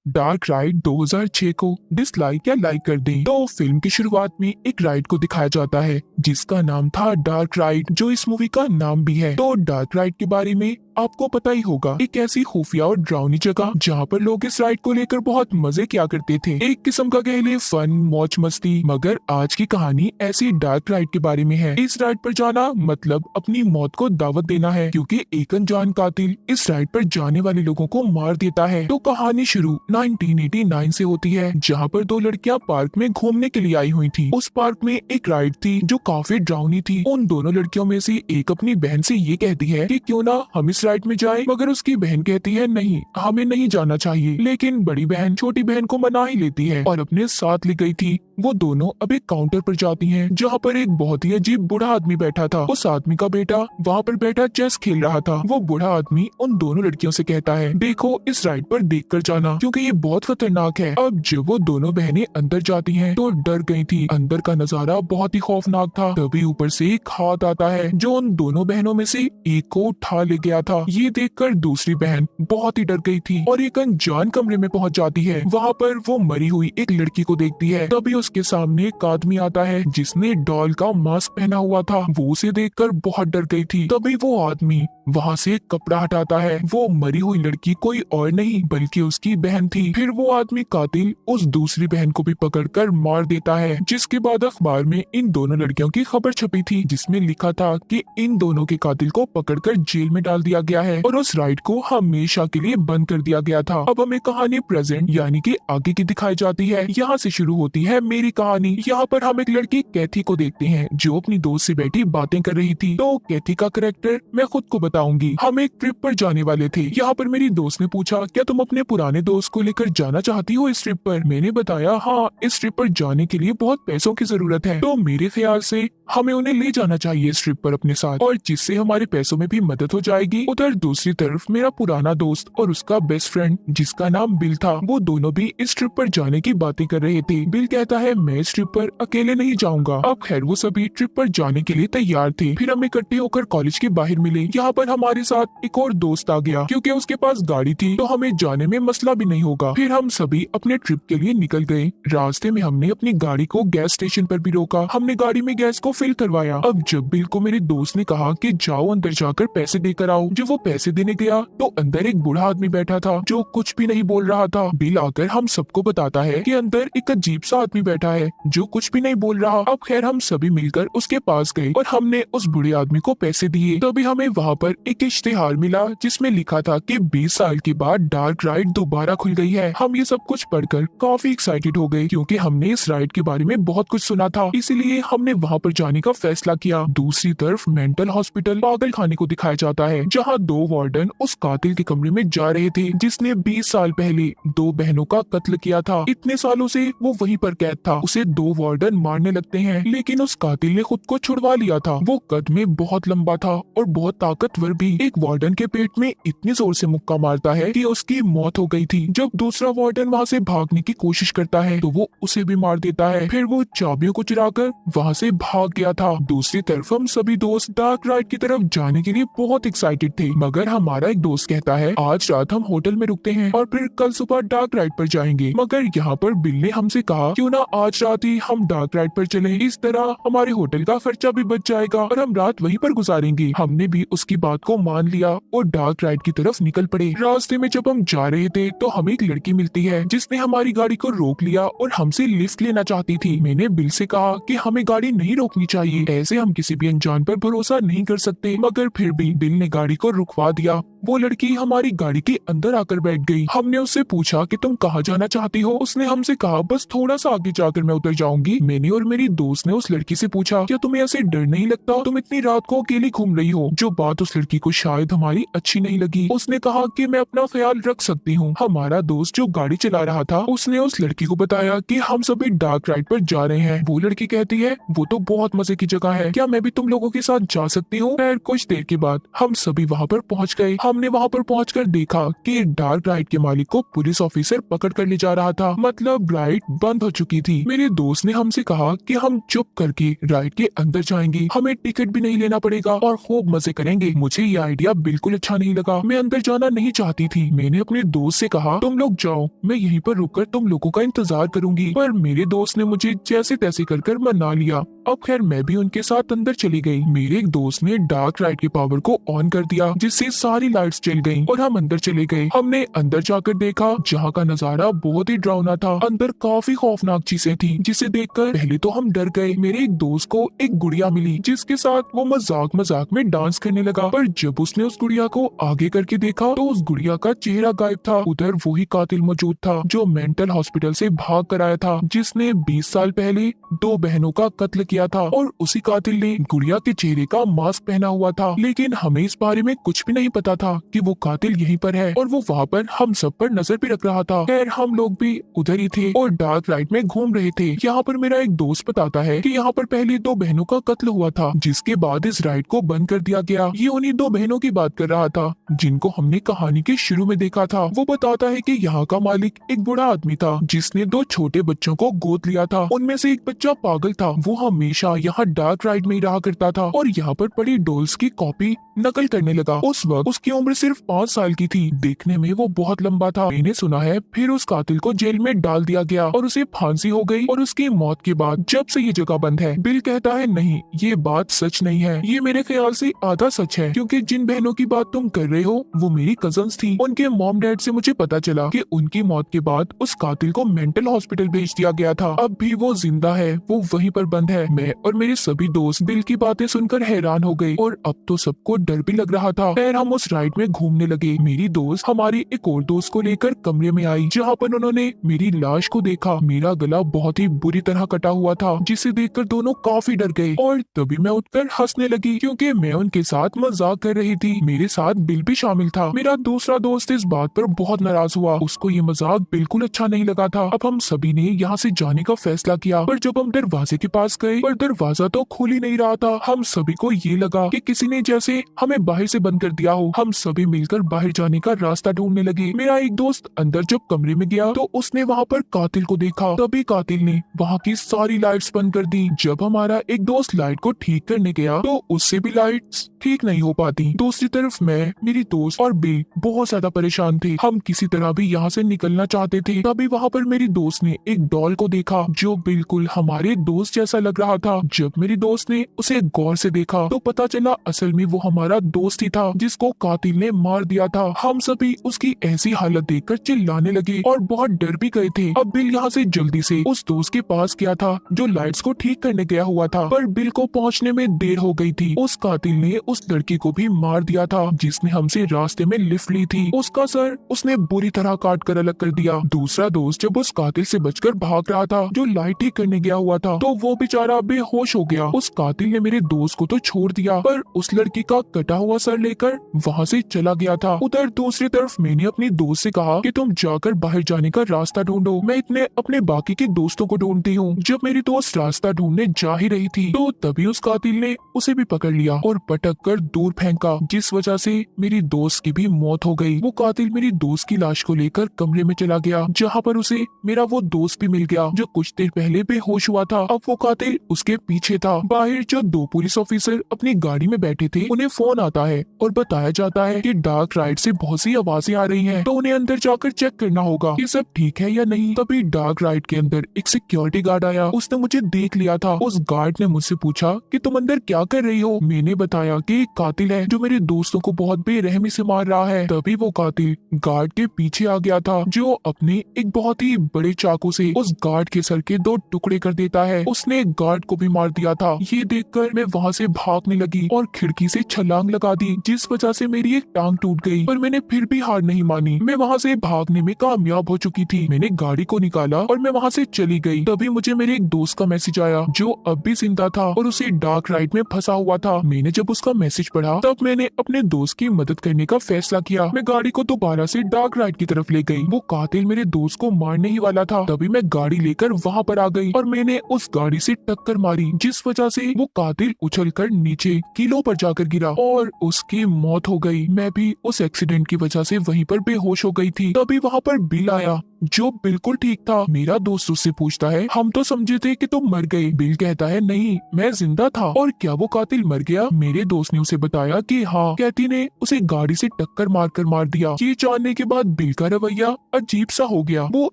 Dark ride 2006 को dislike या like कर दें। तो फिल्म की शुरुआत में एक राइड को दिखाया जाता है जिसका नाम था डार्क राइड, जो इस मूवी का नाम भी है। तो डार्क राइड के बारे में आपको पता ही होगा, एक ऐसी खुफिया और डरावनी जगह जहाँ पर लोग इस राइड को लेकर बहुत मजे किया करते थे। एक किस्म का कह ले फन, मौज मस्ती। मगर आज की कहानी ऐसी डार्क राइड के बारे में है। इस राइड पर जाना मतलब अपनी मौत को दावत देना है, क्योंकि एक अनजान कातिल इस राइड पर जाने वाले लोगों को मार देता है। तो कहानी शुरू 1989 से होती है, जहाँ पर दो लड़कियां पार्क में घूमने के लिए आई हुई थी। उस पार्क में एक राइड थी जो काफी डरावनी थी। उन दोनों लड़कियों में से एक अपनी बहन से ये कहती है कि क्यों ना हम इस राइड में जाएं, मगर उसकी बहन कहती है नहीं, हमें नहीं जाना चाहिए। लेकिन बड़ी बहन छोटी बहन को मना ही लेती है और अपने साथ ले गई थी। वो दोनों अब एक काउंटर पर जाती हैं, जहाँ पर एक बहुत ही अजीब बूढ़ा आदमी बैठा था। उस आदमी का बेटा वहाँ पर बैठा चेस खेल रहा था। वो बूढ़ा आदमी उन दोनों लड़कियों से कहता है, देखो इस राइड पर देख कर जाना, क्योंकि ये बहुत खतरनाक है। अब जब वो दोनों बहनें अंदर जाती हैं तो डर गई थी। अंदर का नजारा बहुत ही खौफनाक था। तभी ऊपर से एक हाथ आता है जो उन दोनों बहनों में से एक को उठा ले गया था। ये देखकर दूसरी बहन बहुत ही डर गई थी और एक अनजान कमरे में पहुंच जाती है। वहाँ पर वो मरी हुई एक लड़की को देखती है। तभी उसके सामने एक आदमी आता है जिसने डॉल का मास्क पहना हुआ था। वो उसे देखकर बहुत डर गई थी। तभी वो आदमी वहाँ से कपड़ा हटाता है। वो मरी हुई लड़की कोई और नहीं बल्कि उसकी बहन थी। फिर वो आदमी कातिल उस दूसरी बहन को भी पकड़कर मार देता है। जिसके बाद अखबार में इन दोनों लड़कियों की खबर छपी थी, जिसमें लिखा था कि इन दोनों के कातिल को पकड़कर जेल में डाल दिया गया है और उस राइड को हमेशा के लिए बंद कर दिया गया था। अब हमें कहानी प्रेजेंट यानी कि आगे की दिखाई जाती है। यहाँ से शुरू होती है मेरी कहानी। यहाँ पर हम एक लड़की कैथी को देखते हैं जो अपनी दोस्त से बैठी बातें कर रही थी। तो कैथी का कैरेक्टर मैं खुद को बताऊंगी। हम एक ट्रिप पर जाने वाले थे। यहाँ पर मेरी दोस्त ने पूछा, क्या तुम अपने पुराने दोस्त को लेकर जाना चाहती हो इस ट्रिप पर? मैंने बताया हाँ, इस ट्रिप पर जाने के लिए बहुत पैसों की जरूरत है, तो मेरे ख्याल से हमें उन्हें ले जाना चाहिए इस ट्रिप पर अपने साथ, और जिससे हमारे पैसों में भी मदद हो जाएगी। उधर दूसरी तरफ मेरा पुराना दोस्त और उसका बेस्ट फ्रेंड जिसका नाम बिल था, वो दोनों भी इस ट्रिप पर जाने की बातें कर रहे थे। बिल कहता है मैं इस ट्रिप पर अकेले नहीं जाऊंगा। अब खैर वो सभी ट्रिप पर जाने के लिए तैयार थे। फिर हम इकट्ठे होकर कॉलेज के बाहर मिले। यहाँ पर हमारे साथ एक और दोस्त आ गया। क्योंकि उसके पास गाड़ी थी तो हमें जाने में मसला भी नहीं होगा। फिर हम सभी अपने ट्रिप के लिए निकल गए। रास्ते में हमने अपनी गाड़ी को गैस स्टेशन पर भी रोका। हमने गाड़ी में गैस को फिल करवाया। अब जब बिल को मेरे दोस्त ने कहा कि जाओ अंदर जाकर पैसे देकर आओ, जब वो पैसे देने गया तो अंदर एक बूढ़ा आदमी बैठा था जो कुछ भी नहीं बोल रहा था। बिल आकर हम सबको बताता है कि अंदर एक अजीब सा आदमी बैठा है जो कुछ भी नहीं बोल रहा। अब खैर हम सभी मिलकर उसके पास गए और हमने उस बूढ़े आदमी को पैसे दिए। तभी हमें वहाँ पर एक इश्तेहार मिला जिसमें लिखा था कि 20 साल के बाद डार्क राइड दोबारा खुल गई है। हम ये सब कुछ पढ़कर काफी एक्साइटेड हो गए, क्योंकि हमने इस राइड के बारे में बहुत कुछ सुना था, इसीलिए हमने वहाँ पर जाने का फैसला किया। दूसरी तरफ मेंटल हॉस्पिटल पागल खाने को दिखाया जाता है, जहाँ दो वार्डन उस कातिल के कमरे में जा रहे थे जिसने 20 साल पहले दो बहनों का कत्ल किया था। इतने सालों से वो वहीं पर कैद था। उसे दो वार्डन मारने लगते हैं, लेकिन उस कातिल ने खुद को छुड़वा लिया था। वो कद में बहुत लंबा था और बहुत ताकतवर भी। एक वार्डन के पेट में इतनी जोर से मुक्का मारता है कि उसकी मौत हो गई थी। जब दूसरा वार्डन वहाँ से भागने की कोशिश करता है तो वो उसे भी मार देता है। फिर वो चाबियों को चुराकर वहाँ से भाग गया था। दूसरी तरफ हम सभी दोस्त डार्क राइड की तरफ जाने के लिए बहुत एक्साइटेड थे, मगर हमारा एक दोस्त कहता है आज रात हम होटल में रुकते हैं और फिर कल सुबह डार्क राइड पर जाएंगे। मगर यहाँ पर बिल ने हमसे कहा क्यों ना आज रात ही हम डार्क राइड पर चलें, इस तरह हमारे होटल का खर्चा भी बच जाएगा और हम रात वहीं पर गुजारेंगे। हमने भी उसकी बात को मान लिया और डार्क राइड की तरफ निकल पड़े। रास्ते में जब हम जा रहे थे तो हमें एक लड़की मिलती है जिसने हमारी गाड़ी को रोक लिया और हमसे लिफ्ट लेना चाहती थी। मैंने बिल से कहा कि हमें गाड़ी नहीं रोकनी चाहिए, ऐसे हम किसी भी अनजान पर भरोसा नहीं कर सकते, मगर फिर भी बिल ने गाड़ी को रुकवा दिया। वो लड़की हमारी गाड़ी के अंदर आकर बैठ गई। हमने उससे पूछा कि तुम कहाँ जाना चाहती हो? उसने हमसे कहा बस थोड़ा सा आगे जाकर मैं उतर जाऊंगी। मैंने और मेरी दोस्त ने उस लड़की से पूछा क्या तुम्हें ऐसे डर नहीं लगता? तुम इतनी रात को अकेली घूम रही हो। जो बात उस लड़की को शायद हमारी अच्छी नहीं लगी। उसने कहा कि मैं अपना ख्याल रख सकती हूँ। हमारा दोस्त जो गाड़ी चला रहा था उसने उस लड़की को बताया कि हम सभी डार्क राइड पर जा रहे हैं। वो लड़की कहती है वो तो बहुत मजे की जगह है, क्या मैं भी तुम लोगों के साथ जा सकती हूँ? फिर कुछ देर के बाद हम सभी वहाँ पर पहुँच गए। हमने वहाँ पर पहुंचकर देखा कि डार्क राइड के मालिक को पुलिस ऑफिसर पकड़ कर ले जा रहा था। मतलब राइड बंद हो चुकी थी। मेरे दोस्त ने हमसे कहा कि हम चुप करके राइड के अंदर जाएंगे, हमें टिकट भी नहीं लेना पड़ेगा और खूब मजे करेंगे। मुझे ये आइडिया बिल्कुल अच्छा नहीं लगा। मैं अंदर जाना नहीं चाहती थी। मैंने अपने दोस्त से कहा तुम लोग जाओ, मैं यहीं पर रुककर तुम लोगों का इंतजार करूंगी। पर मेरे दोस्त ने मुझे जैसे तैसे कर मना लिया। अब खैर मैं भी उनके साथ अंदर चली गई। मेरे एक दोस्त ने डार्क राइड की पावर को ऑन कर दिया, जिससे सारी लाइट्स जल गईं और हम अंदर चले गए। हमने अंदर जाकर देखा, जहाँ का नजारा बहुत ही डरावना था। अंदर काफी खौफनाक चीजें थी, जिसे देखकर पहले तो हम डर गए। मेरे एक दोस्त को एक गुड़िया मिली, जिसके साथ वो मजाक मजाक में डांस करने लगा। पर जब उसने उस गुड़िया को आगे करके देखा तो उस गुड़िया का चेहरा गायब था। उधर वही कातिल मौजूद था जो मेंटल हॉस्पिटल से भाग कर आया था, जिसने 20 साल पहले 2 बहनों का कत्ल किया था। और उसी कातिल ने गुड़िया के चेहरे का मास्क पहना हुआ था। लेकिन हमें इस बारे में कुछ भी नहीं पता था कि वो कातिल यहीं पर है और वो वहाँ पर हम सब पर नजर भी रख रहा था। खैर हम लोग भी उधर ही थे और डार्क राइड में घूम रहे थे। यहाँ पर मेरा एक दोस्त बताता है कि यहाँ पर पहले 2 बहनों का कत्ल हुआ था, जिसके बाद इस राइड को बंद कर दिया गया। ये उन्हीं 2 बहनों की बात कर रहा था जिनको हमने कहानी के शुरू में देखा था। वो बताता है कि यहाँ का मालिक एक बूढ़ा आदमी था, जिसने 2 छोटे बच्चों को गोद लिया था। उनमें से एक बच्चा पागल था। वो हमेशा यहाँ डार्क राइड में ही रहा करता था और यहाँ पर पड़ी डॉल्स की कॉपी नकल करने लगा। उस वक्त उसकी उम्र सिर्फ 5 साल की थी। देखने में वो बहुत लंबा था। मैंने सुना है फिर उस कातिल को जेल में डाल दिया गया और उसे फांसी हो गई और उसकी मौत के बाद जब से ये जगह बंद है। बिल कहता है नहीं, ये बात सच नहीं है। ये मेरे ख्याल से आधा सच है, क्योंकि जिन बहनों की बात तुम कर रहे हो वो मेरी कजन्स थी। उनके मॉम डैड से मुझे पता चला कि उनकी मौत के बाद उस कातिल को मेंटल हॉस्पिटल भेज दिया गया था। अब भी वो जिंदा है, वो वहीं पर बंद है। मैं और मेरे सभी दोस्त बिल की बातें सुनकर हैरान हो गए और अब तो सबको डर भी लग रहा था। फिर हम उस राइड में घूमने लगे। मेरी दोस्त हमारी एक और दोस्त को लेकर कमरे में आई, जहाँ पर उन्होंने मेरी लाश को देखा। मेरा गला बहुत ही बुरी तरह कटा हुआ था, जिसे देखकर दोनों काफी डर गए और तभी मैं उठकर हंसने लगी, क्योंकि मैं उनके साथ मजाक कर रही थी। मेरे साथ बिल भी शामिल था। मेरा दूसरा दोस्त इस बात पर बहुत नाराज हुआ। उसको ये मजाक बिल्कुल अच्छा नहीं लगा था। अब हम सभी ने यहाँ से जाने का फैसला किया, पर जब हम दरवाजे के पास गए पर दरवाजा तो खुल ही नहीं रहा था। हम सभी को ये लगा कि किसी ने जैसे हमें बाहर से बंद कर दिया हो। हम सभी मिलकर बाहर जाने का रास्ता ढूंढने लगे। मेरा एक दोस्त अंदर जब कमरे में गया तो उसने वहाँ पर कातिल को देखा। तभी कातिल ने वहाँ की सारी लाइट्स बंद कर दी। जब हमारा एक दोस्त लाइट को ठीक करने गया तो उससे भी लाइट्स ठीक नहीं हो पाती। दूसरी तरफ मैं, मेरी दोस्त और बिल बहुत ज्यादा परेशान थे। हम किसी तरह भी यहाँ से निकलना चाहते थे। तभी वहाँ पर मेरी दोस्त ने एक डॉल को देखा जो बिल्कुल हमारे दोस्त जैसा लग रहा था। जब मेरी दोस्त ने उसे गौर से देखा तो पता चला असल में वो हमारा दोस्त ही था, जिसको कातिल ने मार दिया था। हम सभी उसकी ऐसी हालत देखकर चिल्लाने लगे और बहुत डर भी गए थे। अब बिल यहाँ से जल्दी से उस दोस्त के पास गया था जो लाइट्स को ठीक करने गया हुआ था, पर बिल को पहुँचने में देर हो गई थी। उस कातिल ने उस लड़की को भी मार दिया था जिसने हमसे रास्ते में लिफ्ट ली थी। उसका सर उसने बुरी तरह काट कर अलग कर दिया। दूसरा दोस्त जब उस कातिल से बचकर भाग रहा था जो लाइट ठीक करने गया हुआ था, तो वो बेचारा बेहोश हो गया। उस कातिल ने मेरे दोस्त को तो छोड़ दिया, पर उस लड़की का कटा हुआ सर लेकर वहाँ से चला गया था। उधर दूसरी तरफ मैंने अपनी दोस्त से कहा कि तुम जाकर बाहर जाने का रास्ता ढूंढो, मैं इतने अपने बाकी के दोस्तों को ढूंढती हूँ। जब मेरी दोस्त रास्ता ढूंढने जा ही रही थी तो तभी उस कातिल ने उसे भी पकड़ लिया और पटक कर दूर फेंका, जिस वजह से मेरी दोस्त की भी मौत हो गई। वो कातिल मेरी दोस्त की लाश को लेकर कमरे में चला गया, जहाँ पर उसे मेरा वो दोस्त भी मिल गया जो कुछ देर पहले बेहोश हुआ था। अब वो कातिल उसके पीछे था। बाहर जो 2 पुलिस ऑफिसर अपनी गाड़ी में बैठे थे, उन्हें फोन आता है और बताया जाता है कि डार्क राइड से बहुत सी आवाजें आ रही हैं, तो उन्हें अंदर जाकर चेक करना होगा कि सब ठीक है या नहीं। तभी डार्क राइड के अंदर एक सिक्योरिटी गार्ड आया। उसने मुझे देख लिया था। उस गार्ड ने मुझसे पूछा कि तुम अंदर क्या कर रही हो। मैंने बताया कि एक कातिल है जो मेरे दोस्तों को बहुत बेरहमी से मार रहा है। तभी वो कातिल गार्ड के पीछे आ गया था, जो अपने एक बहुत ही बड़े चाकू से उस गार्ड के सर के 2 टुकड़े कर देता है। उसने गार्ड को भी मार दिया था। ये देखकर मैं वहाँ से भागने लगी और खिड़की से छलांग लगा दी, जिस वजह से मेरी एक टांग टूट गई। पर मैंने फिर भी हार नहीं मानी। मैं वहाँ से भागने में कामयाब हो चुकी थी। मैंने गाड़ी को निकाला और मैं वहाँ से चली गई। तभी मुझे मेरे एक दोस्त का मैसेज आया जो अब भी जिंदा था और उसे डार्क राइड में फंसा हुआ था। मैंने जब उसका मैसेज पढ़ा तब मैंने अपने दोस्त की मदद करने का फैसला किया। मैं गाड़ी को दोबारा से डार्क राइड की तरफ ले गई। वो कातिल मेरे दोस्त को मारने ही वाला था। तभी मैं गाड़ी लेकर वहाँ पर आ गई और मैंने उस गाड़ी से टक्कर मारी, जिस वजह से वो कातिल उछलकर नीचे किलों पर जाकर गिरा और उसकी मौत हो गई। गई। मैं भी उस एक्सीडेंट की वजह से वहीं पर बेहोश हो गई थी। तभी वहाँ पर बिल आया जो बिल्कुल ठीक था। मेरा दोस्त उससे पूछता है, हम तो समझे थे कि तुम मर गए। बिल कहता है, नहीं, मैं जिंदा था। और क्या वो कातिल मर गया? मेरे दोस्त ने उसे बताया कि हाँ, कैथी ने उसे गाड़ी से टक्कर मारकर मार दिया। ये जानने के बाद बिल का रवैया अजीब सा हो गया। वो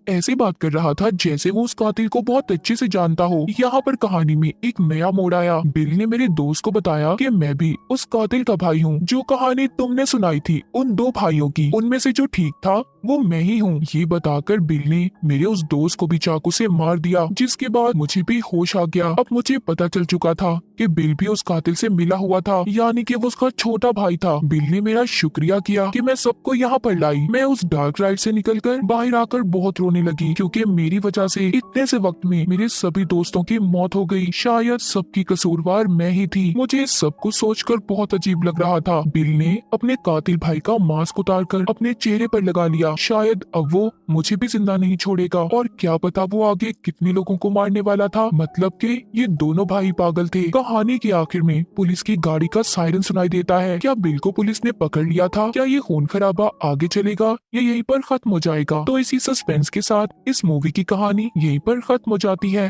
ऐसे बात कर रहा था जैसे वो उस कातिल को बहुत अच्छे से जानता हो। यहाँ पर कहानी में एक नया मोड़ आया। बिल ने मेरे दोस्त को बताया कि मैं भी उस कातिल का भाई हूँ। जो कहानी तुमने सुनाई थी उन दो भाइयों की, उनमें से जो ठीक था वो मैं ही हूँ। ये बताकर बिल ने मेरे उस दोस्त को भी चाकू से मार दिया, जिसके बाद मुझे भी होश आ गया। अब मुझे पता चल चुका था कि बिल भी उस कातिल से मिला हुआ था, यानी कि वो उसका छोटा भाई था। बिल ने मेरा शुक्रिया किया कि मैं सबको यहाँ पर लाई। मैं उस डार्क राइड से निकलकर बाहर आकर बहुत रोने लगी, क्योंकि मेरी वजह से इतने से वक्त में मेरे सभी दोस्तों की मौत हो गई। शायद सबकी कसूरवार मैं ही थी। मुझे सब कुछ सोचकर बहुत अजीब लग रहा था। बिल ने अपने कातिल भाई का मास्क उतारकर अपने चेहरे पर लगा लिया। शायद अब वो मुझे भी जिंदा नहीं छोड़ेगा, और क्या पता वो आगे कितने लोगों को मारने वाला था। मतलब कि ये दोनों भाई पागल थे। कहानी के आखिर में पुलिस की गाड़ी का सायरन सुनाई देता है। क्या बिल को पुलिस ने पकड़ लिया था? क्या ये खून खराबा आगे चलेगा या यहीं पर खत्म हो जाएगा? तो इसी सस्पेंस के साथ इस मूवी की कहानी यहीं पर खत्म हो जाती है।